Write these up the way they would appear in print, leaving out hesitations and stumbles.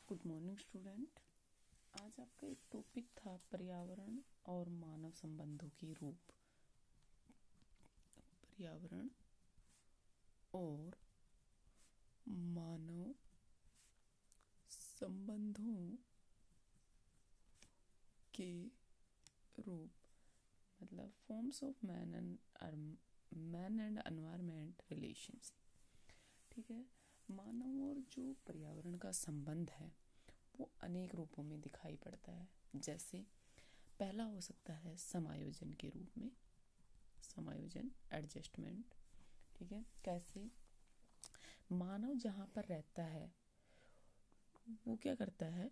Good morning student. आज आपका एक टॉपिक था पर्यावरण और मानव संबंधों की रूप। पर्यावरण और मानव संबंधों के रूप मतलब forms of man and environment relations. ठीक है, मानव और जो पर्यावरण का संबंध है वो अनेक रूपों में दिखाई पड़ता है। जैसे पहला हो सकता है समायोजन के रूप में, समायोजन, एडजस्टमेंट। ठीक है, कैसे मानव जहाँ पर रहता है वो क्या करता है,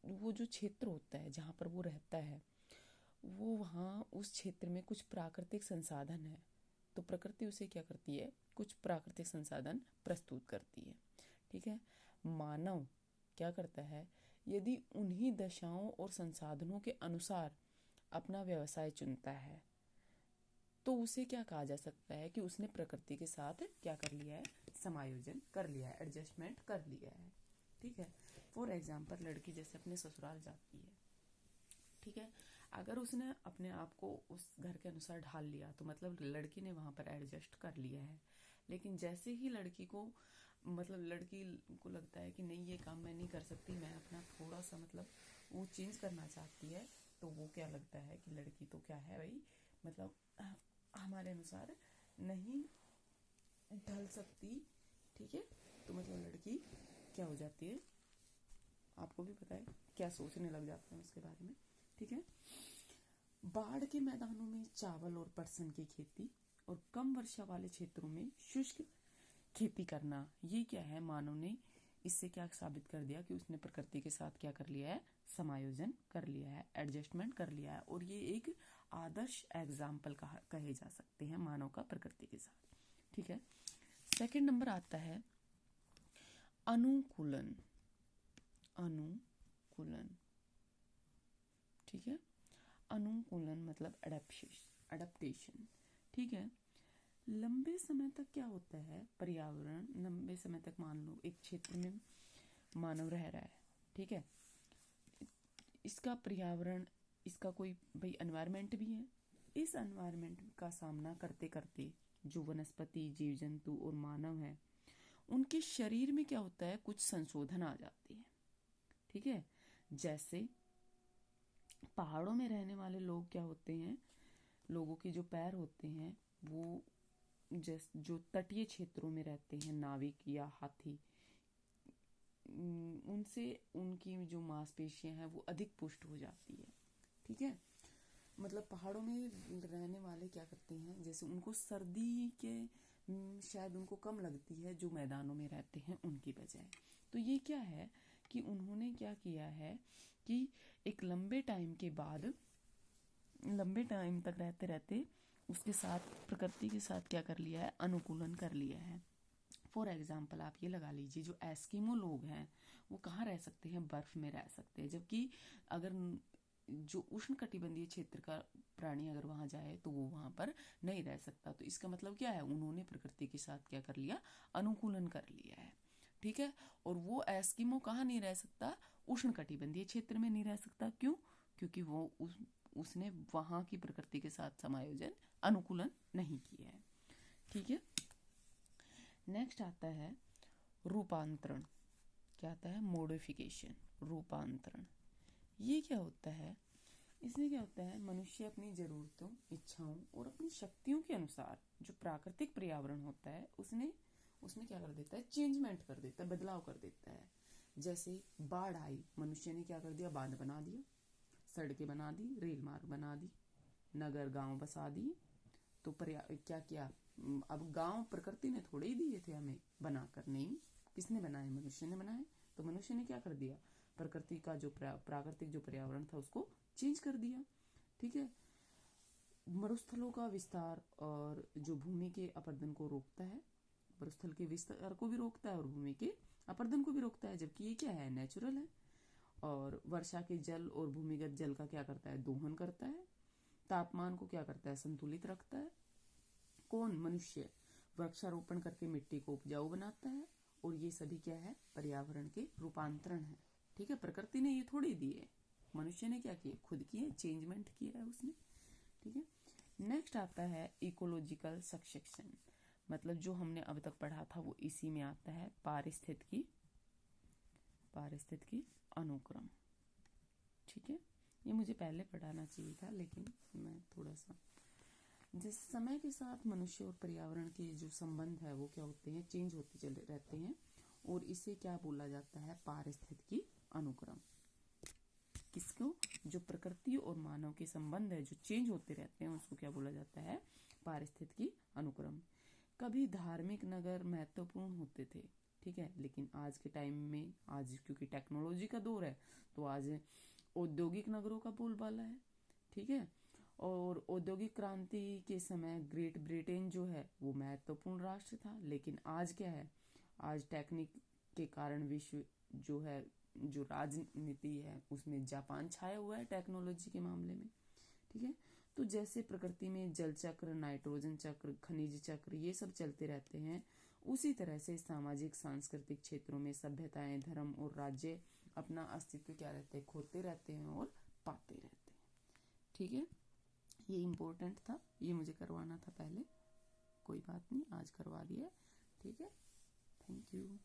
वो जो क्षेत्र होता है जहाँ पर वो रहता है वो वहाँ उस क्षेत्र में कुछ प्राकृतिक संसाधन है, तो प्रकृति उसे क्या करती है, कुछ प्राकृतिक संसाधन प्रस्तुत करती है। ठीक है, मानव क्या करता है, यदि उन्हीं दशाओं और संसाधनों के अनुसार अपना व्यवसाय चुनता है तो उसे क्या कहा जा सकता है कि उसने प्रकृति के साथ क्या कर लिया है, समायोजन कर लिया है, एडजस्टमेंट कर लिया है। ठीक है, फॉर एग्जाम्पल लड़की जैसे अपने ससुराल जाती है, ठीक है, अगर उसने अपने आप को उस घर के अनुसार ढाल लिया तो मतलब लड़की ने वहाँ पर एडजस्ट कर लिया है। लेकिन जैसे ही लड़की को लगता है कि नहीं ये काम मैं नहीं कर सकती, मैं अपना थोड़ा सा वो चेंज करना चाहती है, तो वो क्या लगता है कि लड़की तो क्या है भाई, हमारे अनुसार नहीं ढल सकती। ठीक है, तो लड़की क्या हो जाती है, आपको भी पता है क्या सोचने लग जाते हैं उसके बारे में। ठीक है, बाढ़ के मैदानों में चावल और पटसन की खेती और कम वर्षा वाले क्षेत्रों में शुष्क खेती करना, ये क्या है, मानव ने इससे क्या साबित कर दिया कि उसने प्रकृति के साथ क्या कर लिया है, समायोजन कर लिया है, एडजस्टमेंट कर लिया है। और ये एक आदर्श एग्जाम्पल कहे जा सकते हैं मानव का प्रकृति के साथ। ठीक है, सेकंड नंबर आता है अनुकूलन। अनुकूलन, ठीक है, अनुकूलन मतलब अडेप्टेशन। ठीक है, लंबे समय तक क्या होता है, पर्यावरण लंबे समय तक, मान लो एक क्षेत्र में मानव रह रहा है, ठीक है, इसका पर्यावरण, इसका कोई भाई एनवायरनमेंट भी है। इस एनवायरनमेंट का सामना करते करते जो वनस्पति, जीव जंतु और मानव है उनके शरीर में क्या होता है, कुछ संशोधन आ जाते हैं। ठीक है, जैसे पहाड़ों में रहने वाले लोग क्या होते हैं, लोगों के जो पैर होते हैं वो जो तटीय क्षेत्रों में रहते हैं, नाविक या हाथी, उनसे उनकी जो मांसपेशियां हैं वो अधिक पुष्ट हो जाती है। ठीक है, पहाड़ों में रहने वाले क्या करते हैं, जैसे उनको सर्दी के शायद उनको कम लगती है जो मैदानों में रहते हैं उनकी बजाय। तो ये क्या है कि उन्होंने क्या किया है कि एक लंबे टाइम तक रहते रहते उसके साथ, प्रकृति के साथ क्या कर लिया है, अनुकूलन कर लिया है। फॉर एग्जाम्पल आप ये लगा लीजिए, जो एस्किमो लोग हैं वो कहाँ रह सकते हैं, बर्फ में रह सकते हैं, जबकि अगर जो उष्ण कटिबंधीय क्षेत्र का प्राणी अगर वहां जाए तो वो वहां पर नहीं रह सकता। तो इसका मतलब क्या है, उन्होंने प्रकृति के साथ क्या कर लिया, अनुकूलन कर लिया है। ठीक है, और वो एस्किमो कहाँ नहीं रह सकता, उष्ण कटिबंधीय क्षेत्र में नहीं रह सकता। क्यों? क्योंकि वो उसने वहां की प्रकृति के साथ समायोजन, अनुकूलन नहीं किया है। ठीक है, नेक्स्ट आता है रूपांतरण। क्या आता है, मॉडिफिकेशन, रूपांतरण। ये क्या होता है, इसमें क्या होता है, मनुष्य अपनी जरूरतों, इच्छाओं और अपनी शक्तियों के अनुसार जो प्राकृतिक पर्यावरण होता है उसमें क्या कर देता है, चेंजमेंट कर देता है, बदलाव कर देता है। जैसे बाढ़ आई, मनुष्य ने क्या कर दिया, बांध बना दिया, सड़कें बना दी, रेल मार्ग बना दी, नगर गांव बसा दिए। तो क्या किया, अब गांव प्रकृति ने थोड़े ही दिए थे हमें बनाकर, नहीं, किसने बनाए, मनुष्य ने बनाए। तो मनुष्य ने क्या कर दिया, प्रकृति का जो प्राकृतिक जो पर्यावरण था उसको चेंज कर दिया। ठीक है, मरुस्थलों का विस्तार और जो भूमि के अपरदन को रोकता है, मरुस्थल के विस्तार को भी रोकता है और भूमि के अपरदन को भी रोकता है, जबकि ये क्या है, नेचुरल है। और वर्षा के जल और भूमिगत जल का क्या करता है, दोहन करता है। तापमान को क्या करता है, संतुलित रखता है। कौन, मनुष्य। वृक्षारोपण करके मिट्टी को उपजाऊ बनाता है और ये सभी क्या है, पर्यावरण के रूपांतरण है। ठीक है, प्रकृति ने ये थोड़ी दिए, मनुष्य ने क्या किए, खुद किए, चेंजमेंट किया है उसने। ठीक है, नेक्स्ट आता है इकोलॉजिकल सक्सेशन, मतलब जो हमने अब तक पढ़ा था वो इसी में आता है, पारिस्थितिकी अनुक्रम। ठीक है, ये मुझे पहले पढ़ाना चाहिए था, लेकिन मैं थोड़ा सा, जिस समय के साथ मनुष्य और पर्यावरण के जो संबंध है वो क्या होते हैं, चेंज होते चले रहते हैं, और इसे क्या बोला जाता है, पारिस्थितिकी अनुक्रम। किसको, जो प्रकृति और मानव के संबंध है जो चेंज होते रहते हैं उसको क्या बोला जाता है, पारिस्थितिकी अनुक्रम। कभी धार्मिक नगर महत्वपूर्ण होते थे, ठीक है, लेकिन आज के टाइम में, आज क्योंकि टेक्नोलॉजी का दौर है तो आज औद्योगिक नगरों का बोलबाला है। ठीक है, और औद्योगिक क्रांति के समय ग्रेट ब्रिटेन जो है वो महत्वपूर्ण राष्ट्र था, लेकिन आज क्या है, आज टेक्निक के कारण विश्व जो है, जो राजनीति है उसमें जापान छाया हुआ है टेक्नोलॉजी के मामले में। ठीक है, तो जैसे प्रकृति में जल चक्र, नाइट्रोजन चक्र, खनिज चक्र ये सब चलते रहते हैं, उसी तरह से सामाजिक सांस्कृतिक क्षेत्रों में सभ्यताएं, धर्म और राज्य अपना अस्तित्व क्या रहते हैं, खोते रहते हैं और पाते रहते हैं। ठीक है, ये इम्पोर्टेंट था, ये मुझे करवाना था पहले, कोई बात नहीं, आज करवा दिया। ठीक है, थैंक यू।